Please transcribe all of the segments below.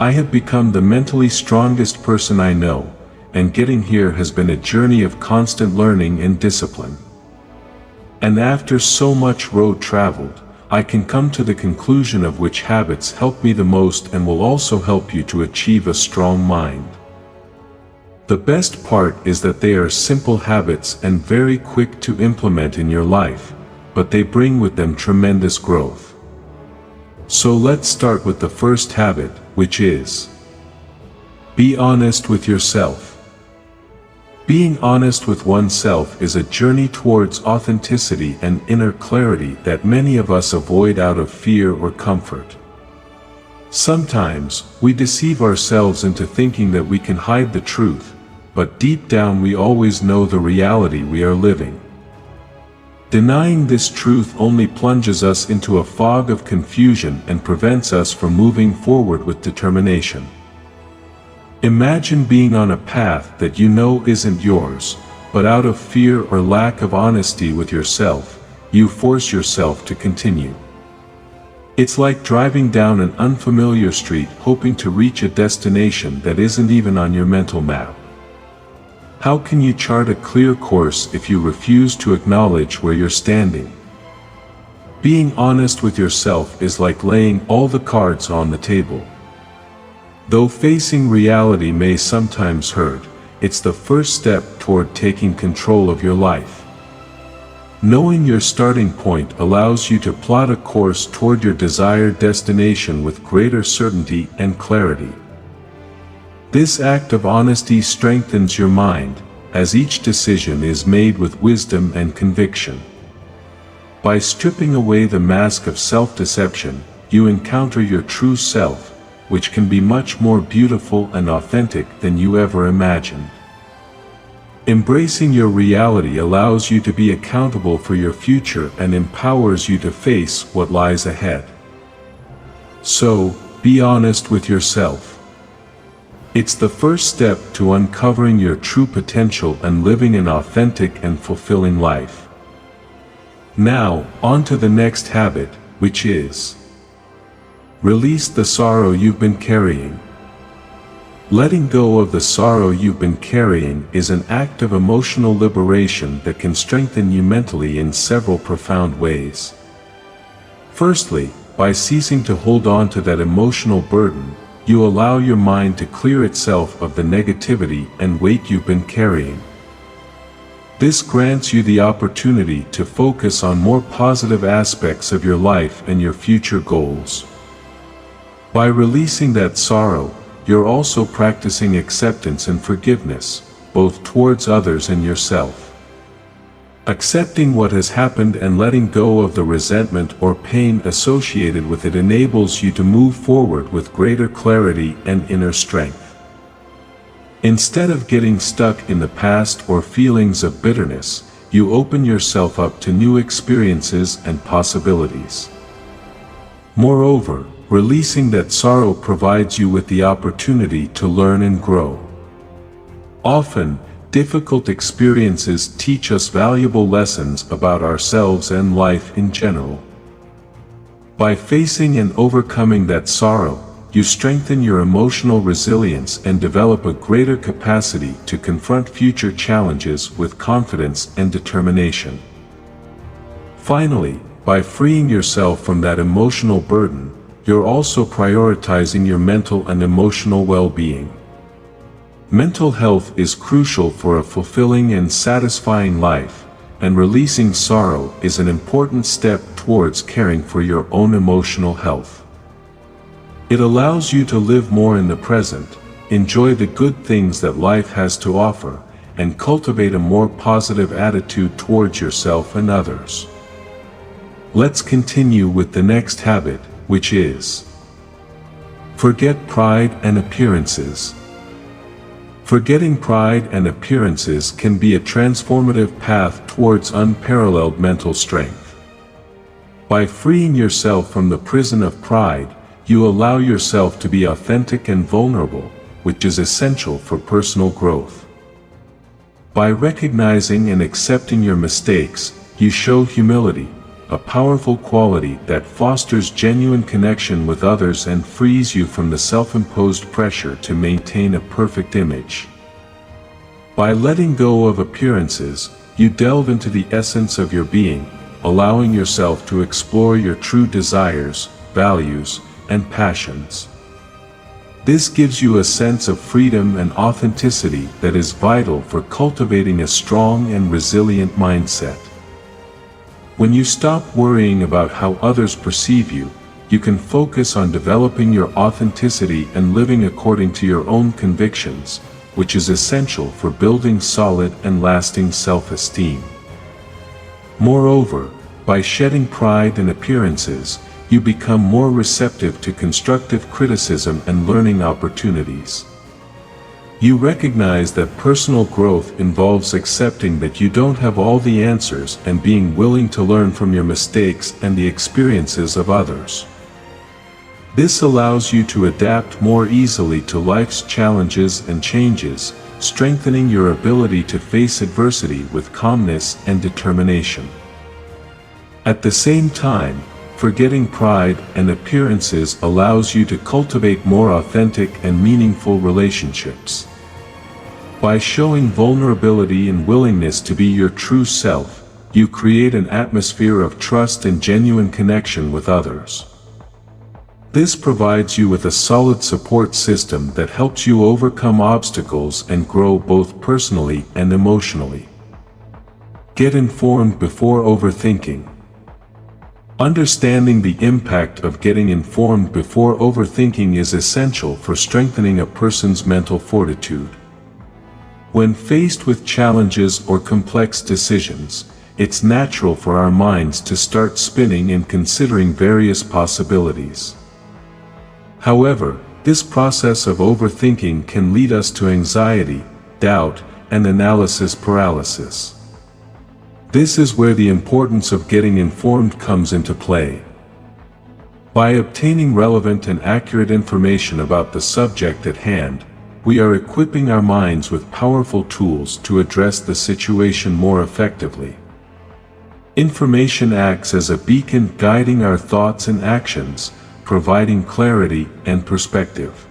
I have become the mentally strongest person I know, and getting here has been a journey of constant learning and discipline. And after so much road traveled, I can come to the conclusion of which habits help me the most and will also help you to achieve a strong mind. The best part is that they are simple habits and very quick to implement in your life, but they bring with them tremendous growth. So let's start with the first habit, which is: be honest with yourself. Being honest with oneself is a journey towards authenticity and inner clarity that many of us avoid out of fear or comfort. Sometimes, we deceive ourselves into thinking that we can hide the truth, but deep down we always know the reality we are living. Denying this truth only plunges us into a fog of confusion and prevents us from moving forward with determination. Imagine being on a path that you know isn't yours, but out of fear or lack of honesty with yourself, you force yourself to continue. It's like driving down an unfamiliar street hoping to reach a destination that isn't even on your mental map. How can you chart a clear course if you refuse to acknowledge where you're standing? Being honest with yourself is like laying all the cards on the table. Though facing reality may sometimes hurt, it's the first step toward taking control of your life. Knowing your starting point allows you to plot a course toward your desired destination with greater certainty and clarity. This act of honesty strengthens your mind, as each decision is made with wisdom and conviction. By stripping away the mask of self-deception, you encounter your true self, which can be much more beautiful and authentic than you ever imagined. Embracing your reality allows you to be accountable for your future and empowers you to face what lies ahead. So, be honest with yourself. It's the first step to uncovering your true potential and living an authentic and fulfilling life. Now, on to the next habit, which is: release the sorrow you've been carrying. Letting go of the sorrow you've been carrying is an act of emotional liberation that can strengthen you mentally in several profound ways. Firstly, by ceasing to hold on to that emotional burden, you allow your mind to clear itself of the negativity and weight you've been carrying. This grants you the opportunity to focus on more positive aspects of your life and your future goals. By releasing that sorrow, you're also practicing acceptance and forgiveness, both towards others and yourself. Accepting what has happened and letting go of the resentment or pain associated with it enables you to move forward with greater clarity and inner strength. Instead of getting stuck in the past or feelings of bitterness, you open yourself up to new experiences and possibilities. Moreover, releasing that sorrow provides you with the opportunity to learn and grow. Often, difficult experiences teach us valuable lessons about ourselves and life in general. By facing and overcoming that sorrow, you strengthen your emotional resilience and develop a greater capacity to confront future challenges with confidence and determination. Finally, by freeing yourself from that emotional burden, you're also prioritizing your mental and emotional well-being. Mental health is crucial for a fulfilling and satisfying life, and releasing sorrow is an important step towards caring for your own emotional health. It allows you to live more in the present, enjoy the good things that life has to offer, and cultivate a more positive attitude towards yourself and others. Let's continue with the next habit, which is: forget pride and appearances. Forgetting pride and appearances can be a transformative path towards unparalleled mental strength. By freeing yourself from the prison of pride, you allow yourself to be authentic and vulnerable, which is essential for personal growth. By recognizing and accepting your mistakes, you show humility, a powerful quality that fosters genuine connection with others and frees you from the self-imposed pressure to maintain a perfect image. By letting go of appearances, you delve into the essence of your being, allowing yourself to explore your true desires, values, and passions. This gives you a sense of freedom and authenticity that is vital for cultivating a strong and resilient mindset. When you stop worrying about how others perceive you, you can focus on developing your authenticity and living according to your own convictions, which is essential for building solid and lasting self-esteem. Moreover, by shedding pride in appearances, you become more receptive to constructive criticism and learning opportunities. You recognize that personal growth involves accepting that you don't have all the answers and being willing to learn from your mistakes and the experiences of others. This allows you to adapt more easily to life's challenges and changes, strengthening your ability to face adversity with calmness and determination. At the same time, forgetting pride and appearances allows you to cultivate more authentic and meaningful relationships. By showing vulnerability and willingness to be your true self, you create an atmosphere of trust and genuine connection with others. This provides you with a solid support system that helps you overcome obstacles and grow both personally and emotionally. Get informed before overthinking. Understanding the impact of getting informed before overthinking is essential for strengthening a person's mental fortitude. When faced with challenges or complex decisions, it's natural for our minds to start spinning and considering various possibilities. However, this process of overthinking can lead us to anxiety, doubt, and analysis paralysis. This is where the importance of getting informed comes into play. By obtaining relevant and accurate information about the subject at hand, we are equipping our minds with powerful tools to address the situation more effectively. Information acts as a beacon guiding our thoughts and actions, providing clarity and perspective.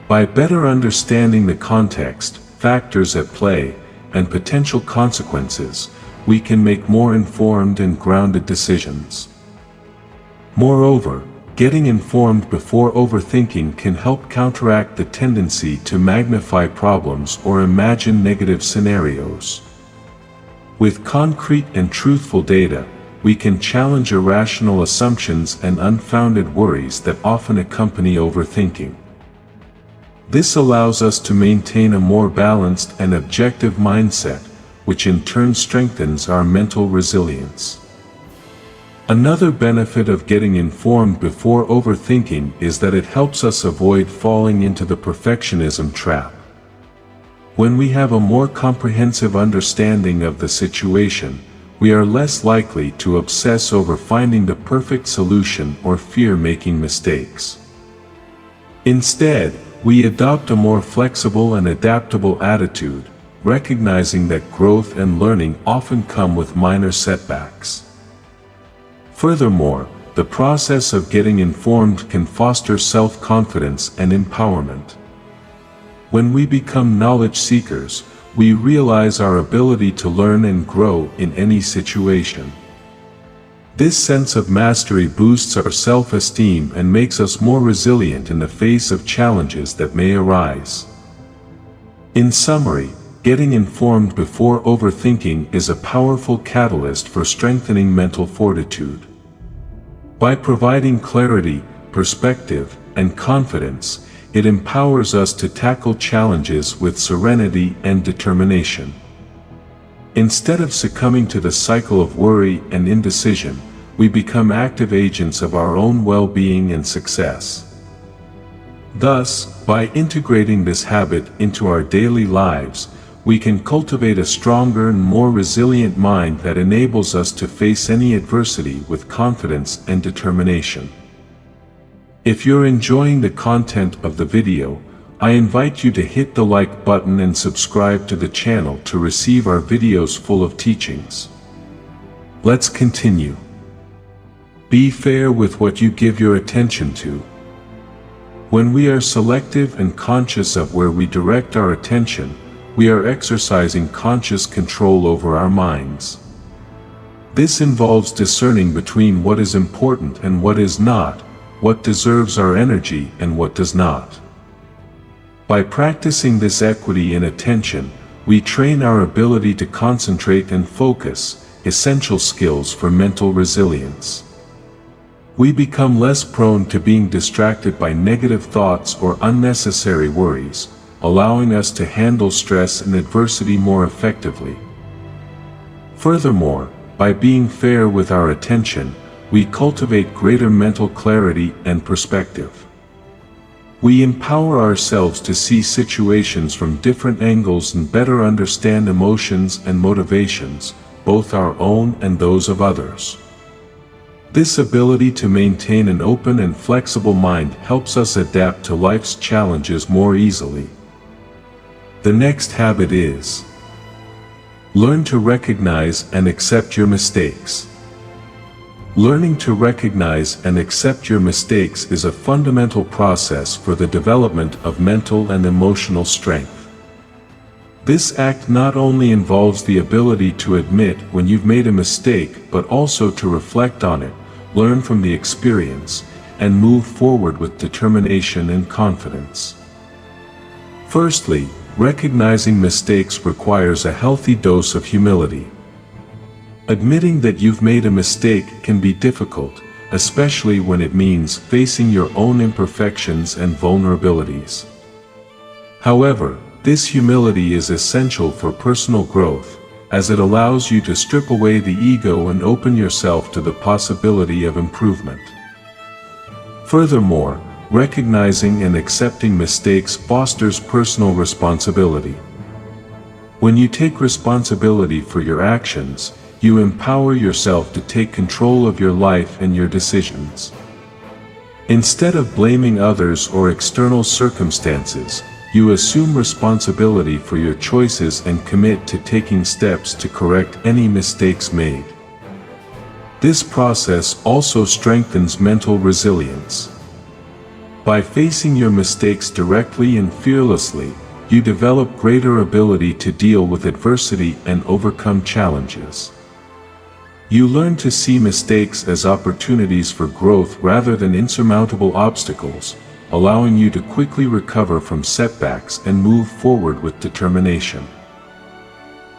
By better understanding the context, factors at play, and potential consequences, we can make more informed and grounded decisions. Moreover, getting informed before overthinking can help counteract the tendency to magnify problems or imagine negative scenarios. With concrete and truthful data, we can challenge irrational assumptions and unfounded worries that often accompany overthinking. This allows us to maintain a more balanced and objective mindset, which in turn strengthens our mental resilience. Another benefit of getting informed before overthinking is that it helps us avoid falling into the perfectionism trap. When we have a more comprehensive understanding of the situation, we are less likely to obsess over finding the perfect solution or fear making mistakes. Instead, we adopt a more flexible and adaptable attitude, recognizing that growth and learning often come with minor setbacks. Furthermore, the process of getting informed can foster self-confidence and empowerment. When we become knowledge seekers, we realize our ability to learn and grow in any situation. This sense of mastery boosts our self-esteem and makes us more resilient in the face of challenges that may arise. In summary, getting informed before overthinking is a powerful catalyst for strengthening mental fortitude. By providing clarity, perspective, and confidence, it empowers us to tackle challenges with serenity and determination. Instead of succumbing to the cycle of worry and indecision, we become active agents of our own well-being and success. Thus, by integrating this habit into our daily lives, we can cultivate a stronger and more resilient mind that enables us to face any adversity with confidence and determination. If you're enjoying the content of the video, I invite you to hit the like button and subscribe to the channel to receive our videos full of teachings. Let's continue. Be fair with what you give your attention to. When we are selective and conscious of where we direct our attention, we are exercising conscious control over our minds. This involves discerning between what is important and what is not, what deserves our energy and what does not. By practicing this equity in attention, we train our ability to concentrate and focus, essential skills for mental resilience. We become less prone to being distracted by negative thoughts or unnecessary worries, allowing us to handle stress and adversity more effectively. Furthermore, by being fair with our attention, we cultivate greater mental clarity and perspective. We empower ourselves to see situations from different angles and better understand emotions and motivations, both our own and those of others. This ability to maintain an open and flexible mind helps us adapt to life's challenges more easily. The next habit is: learn to recognize and accept your mistakes. Learning to recognize and accept your mistakes is a fundamental process for the development of mental and emotional strength. This act not only involves the ability to admit when you've made a mistake, but also to reflect on it, learn from the experience, and move forward with determination and confidence. Firstly, recognizing mistakes requires a healthy dose of humility. Admitting that you've made a mistake can be difficult, especially when it means facing your own imperfections and vulnerabilities. However, this humility is essential for personal growth, as it allows you to strip away the ego and open yourself to the possibility of improvement. Furthermore, recognizing and accepting mistakes fosters personal responsibility. When you take responsibility for your actions, you empower yourself to take control of your life and your decisions. Instead of blaming others or external circumstances, you assume responsibility for your choices and commit to taking steps to correct any mistakes made. This process also strengthens mental resilience. By facing your mistakes directly and fearlessly, you develop greater ability to deal with adversity and overcome challenges. You learn to see mistakes as opportunities for growth rather than insurmountable obstacles, allowing you to quickly recover from setbacks and move forward with determination.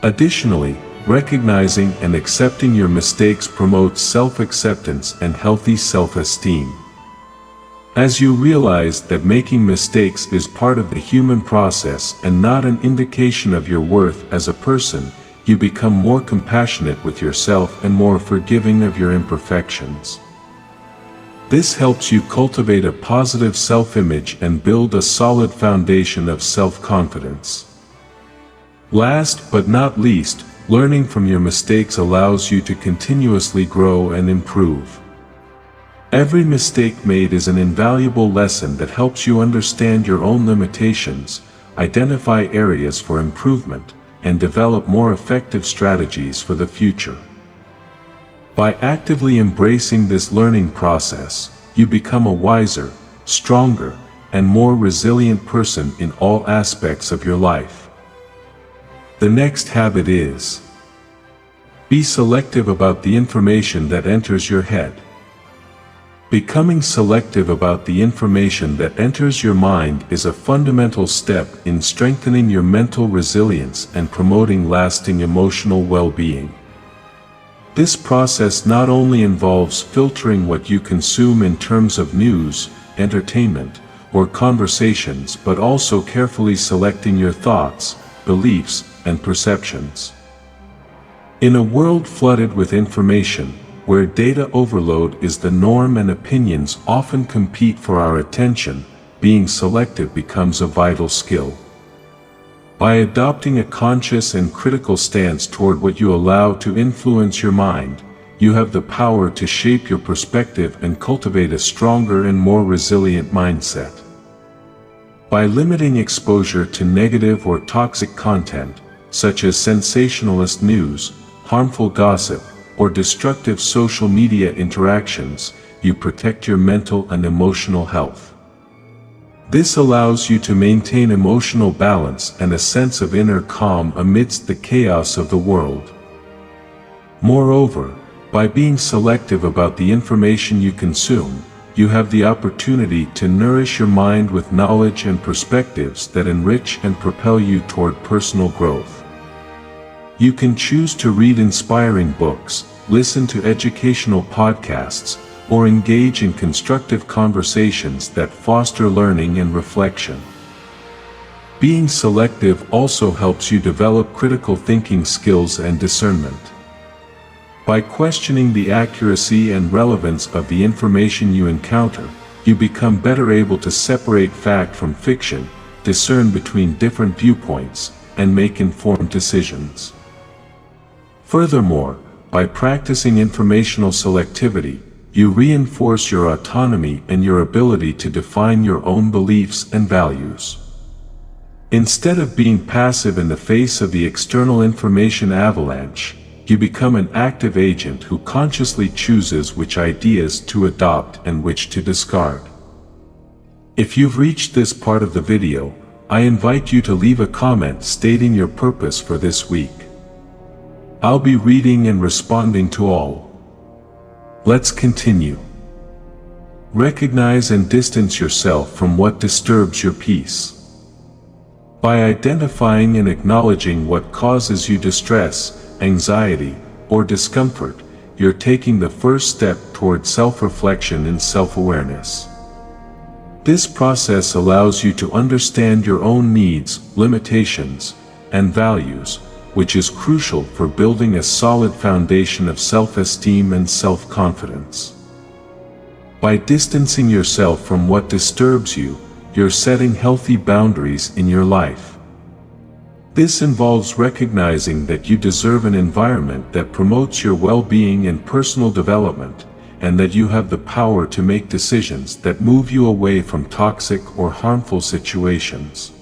Additionally, recognizing and accepting your mistakes promotes self-acceptance and healthy self-esteem. As you realize that making mistakes is part of the human process and not an indication of your worth as a person, you become more compassionate with yourself and more forgiving of your imperfections. This helps you cultivate a positive self-image and build a solid foundation of self-confidence. Last but not least, learning from your mistakes allows you to continuously grow and improve. Every mistake made is an invaluable lesson that helps you understand your own limitations, identify areas for improvement, and develop more effective strategies for the future. By actively embracing this learning process, you become a wiser, stronger, and more resilient person in all aspects of your life. The next habit is: be selective about the information that enters your head. Becoming selective about the information that enters your mind is a fundamental step in strengthening your mental resilience and promoting lasting emotional well-being. This process not only involves filtering what you consume in terms of news, entertainment, or conversations, but also carefully selecting your thoughts, beliefs, and perceptions. In a world flooded with information, where data overload is the norm and opinions often compete for our attention, being selective becomes a vital skill. By adopting a conscious and critical stance toward what you allow to influence your mind, you have the power to shape your perspective and cultivate a stronger and more resilient mindset. By limiting exposure to negative or toxic content, such as sensationalist news, harmful gossip, or destructive social media interactions, you protect your mental and emotional health. This allows you to maintain emotional balance and a sense of inner calm amidst the chaos of the world. Moreover, by being selective about the information you consume, you have the opportunity to nourish your mind with knowledge and perspectives that enrich and propel you toward personal growth. You can choose to read inspiring books, listen to educational podcasts, or engage in constructive conversations that foster learning and reflection. Being selective also helps you develop critical thinking skills and discernment. By questioning the accuracy and relevance of the information you encounter, you become better able to separate fact from fiction, discern between different viewpoints, and make informed decisions. Furthermore, by practicing informational selectivity, you reinforce your autonomy and your ability to define your own beliefs and values. Instead of being passive in the face of the external information avalanche, you become an active agent who consciously chooses which ideas to adopt and which to discard. If you've reached this part of the video, I invite you to leave a comment stating your purpose for this week. I'll be reading and responding to all. Let's continue. Recognize and distance yourself from what disturbs your peace. By identifying and acknowledging what causes you distress, anxiety, or discomfort, you're taking the first step toward self-reflection and self-awareness. This process allows you to understand your own needs, limitations, and values, which is crucial for building a solid foundation of self-esteem and self-confidence. By distancing yourself from what disturbs you, you're setting healthy boundaries in your life. This involves recognizing that you deserve an environment that promotes your well-being and personal development, and that you have the power to make decisions that move you away from toxic or harmful situations.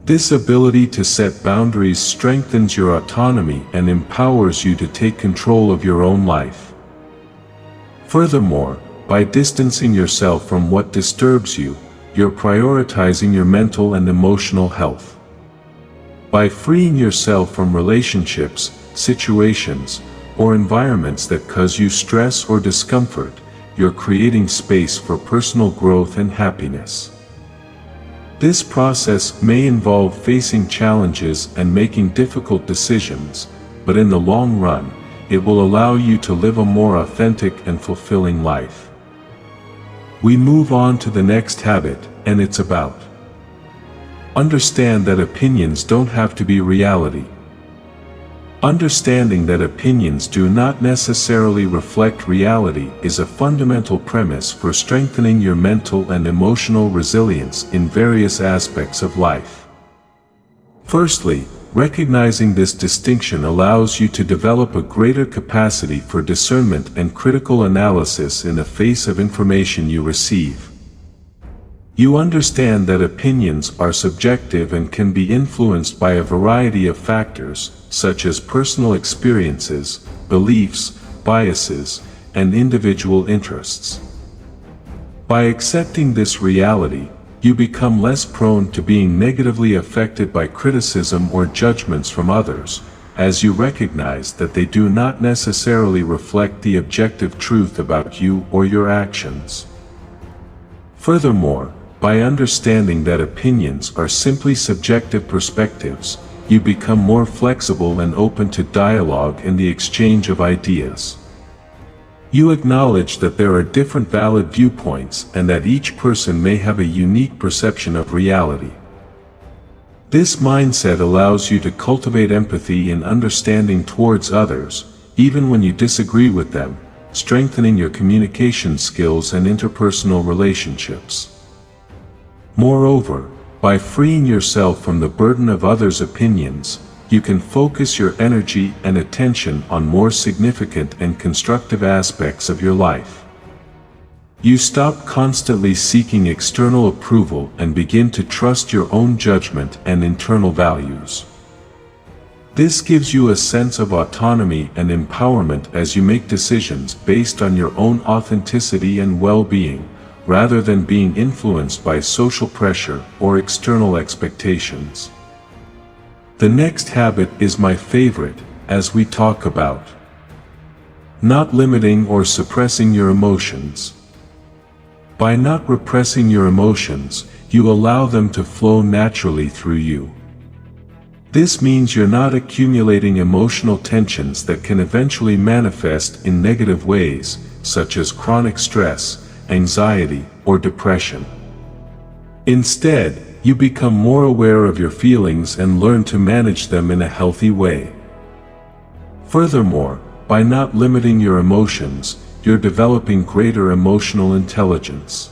This ability to set boundaries strengthens your autonomy and empowers you to take control of your own life. Furthermore, by distancing yourself from what disturbs you, you're prioritizing your mental and emotional health. By freeing yourself from relationships, situations, or environments that cause you stress or discomfort, you're creating space for personal growth and happiness. This process may involve facing challenges and making difficult decisions, but in the long run, it will allow you to live a more authentic and fulfilling life. We move on to the next habit, and it's about understand that opinions don't have to be reality. Understanding that opinions do not necessarily reflect reality is a fundamental premise for strengthening your mental and emotional resilience in various aspects of life. Firstly, recognizing this distinction allows you to develop a greater capacity for discernment and critical analysis in the face of information you receive. You understand that opinions are subjective and can be influenced by a variety of factors, such as personal experiences, beliefs, biases, and individual interests. By accepting this reality, you become less prone to being negatively affected by criticism or judgments from others, as you recognize that they do not necessarily reflect the objective truth about you or your actions. Furthermore, by understanding that opinions are simply subjective perspectives, you become more flexible and open to dialogue and the exchange of ideas. You acknowledge that there are different valid viewpoints and that each person may have a unique perception of reality. This mindset allows you to cultivate empathy and understanding towards others, even when you disagree with them, strengthening your communication skills and interpersonal relationships. Moreover, by freeing yourself from the burden of others' opinions, you can focus your energy and attention on more significant and constructive aspects of your life. You stop constantly seeking external approval and begin to trust your own judgment and internal values. This gives you a sense of autonomy and empowerment as you make decisions based on your own authenticity and well-being, rather than being influenced by social pressure or external expectations. The next habit is my favorite, as we talk about not limiting or suppressing your emotions. By not repressing your emotions, you allow them to flow naturally through you. This means you're not accumulating emotional tensions that can eventually manifest in negative ways, such as chronic stress, anxiety, or depression. Instead, you become more aware of your feelings and learn to manage them in a healthy way. Furthermore, by not limiting your emotions, you're developing greater emotional intelligence.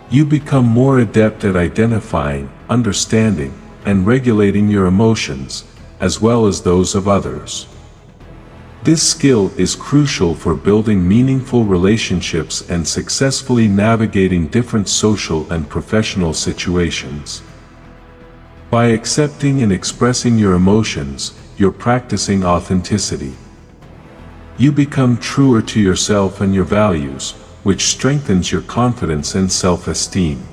You become more adept at identifying, understanding, and regulating your emotions, as well as those of others. This skill is crucial for building meaningful relationships and successfully navigating different social and professional situations. By accepting and expressing your emotions, you're practicing authenticity. You become truer to yourself and your values, which strengthens your confidence and self-esteem.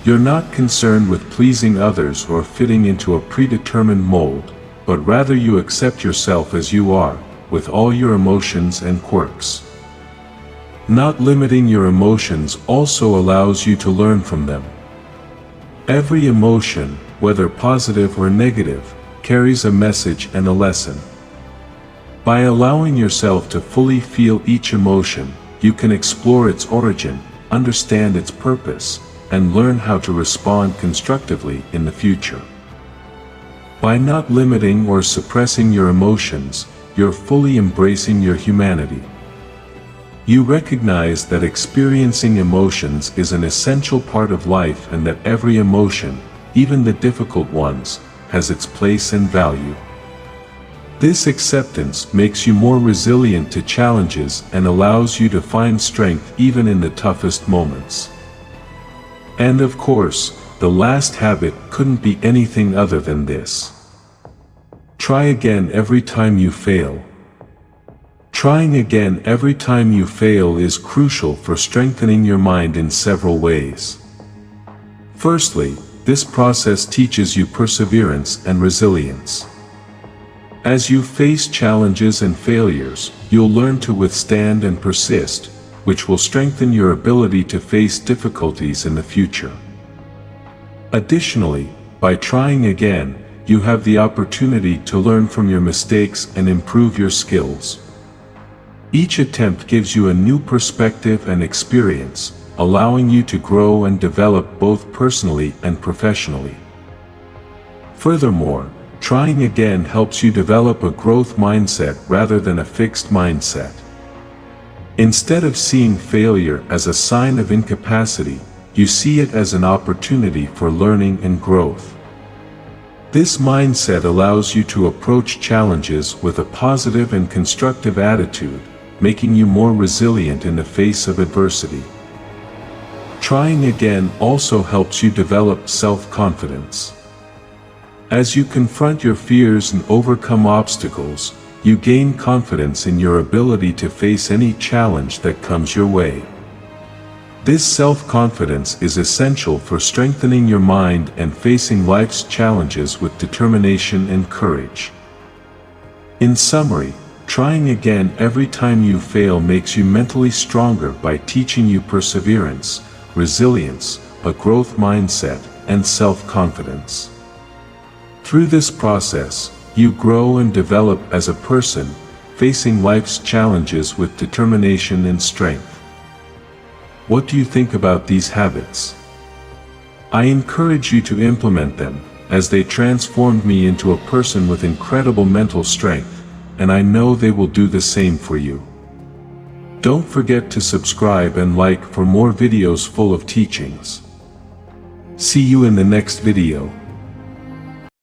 You're not concerned with pleasing others or fitting into a predetermined mold, but rather you accept yourself as you are, with all your emotions and quirks. Not limiting your emotions also allows you to learn from them. Every emotion, whether positive or negative, carries a message and a lesson. By allowing yourself to fully feel each emotion, you can explore its origin, understand its purpose, and learn how to respond constructively in the future. By not limiting or suppressing your emotions, you're fully embracing your humanity. You recognize that experiencing emotions is an essential part of life and that every emotion, even the difficult ones, has its place and value. This acceptance makes you more resilient to challenges and allows you to find strength even in the toughest moments. And of course, the last habit couldn't be anything other than this. Try again every time you fail. Trying again every time you fail is crucial for strengthening your mind in several ways. Firstly, this process teaches you perseverance and resilience. As you face challenges and failures, you'll learn to withstand and persist, which will strengthen your ability to face difficulties in the future. Additionally, by trying again, you have the opportunity to learn from your mistakes and improve your skills. Each attempt gives you a new perspective and experience, allowing you to grow and develop both personally and professionally. Furthermore, trying again helps you develop a growth mindset rather than a fixed mindset. Instead of seeing failure as a sign of incapacity, you see it as an opportunity for learning and growth. This mindset allows you to approach challenges with a positive and constructive attitude, making you more resilient in the face of adversity. Trying again also helps you develop self-confidence. As you confront your fears and overcome obstacles, you gain confidence in your ability to face any challenge that comes your way. This self-confidence is essential for strengthening your mind and facing life's challenges with determination and courage. In summary, trying again every time you fail makes you mentally stronger by teaching you perseverance, resilience, a growth mindset, and self-confidence. Through this process, you grow and develop as a person, facing life's challenges with determination and strength. What do you think about these habits? I encourage you to implement them, as they transformed me into a person with incredible mental strength, and I know they will do the same for you. Don't forget to subscribe and like for more videos full of teachings. See you in the next video.